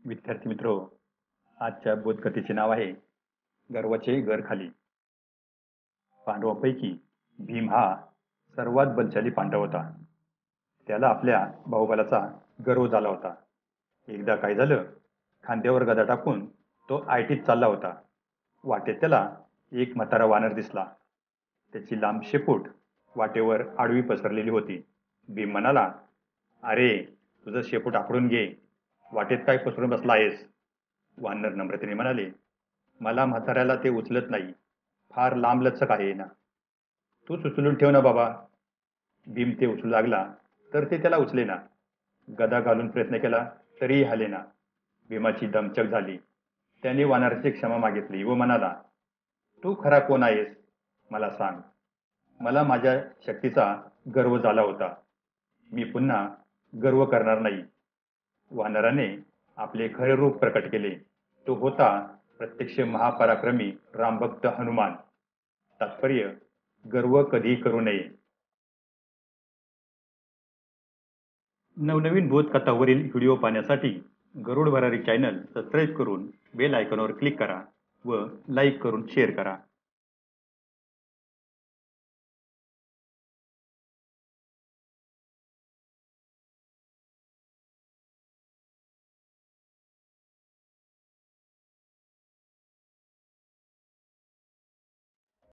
विद्यार्थी मित्रो, आजच्या बोधकथेचे नाव आहे गर्वाचे घर खाली. पांडवांपैकी भीम हा सर्वात बलशाली पांडव होता. त्याला आपल्या बाहुबलाचा गर्व झाला होता. एकदा काय झालं, खांद्यावर गदा टाकून तो आयटीत चालला होता. वाटेत त्याला एक म्हातारा वानर दिसला. त्याची लांब शेपूट वाटेवर आडवी पसरलेली होती. भीम म्हणाला, "अरे, तुझं शेपूट आखडून घे. वाटेत काय पसरून बसला आहेस?" वानर नम्रतेने म्हणाले, "मला म्हाताऱ्याला ते उचलत नाही. फार लांबलचक आहे ना." "तूच उचलून ठेव ना बाबा." भीम ते उचलू लागला तर ते त्याला उचलेना. गदा घालून प्रयत्न केला तरीही हालेना. भीमाची दमछाक झाली. त्याने वानराची क्षमा मागितली व म्हणाला, "तू खरा कोण आहेस? मला सांग. मला माझ्या शक्तीचा गर्व झाला होता. मी पुन्हा गर्व करणार नाही." वानराने आपले खरे रूप प्रकट केले. तो होता प्रत्यक्ष महापराक्रमी रामभक्त हनुमान. तात्पर्य: गर्व कधीही करू नये. नवनवीन बोधकथावरील व्हिडिओ पाहण्यासाठी गरुड भरारी चॅनल सबस्क्राईब करून बेल आयकॉनवर क्लिक करा व लाईक करून शेअर करा.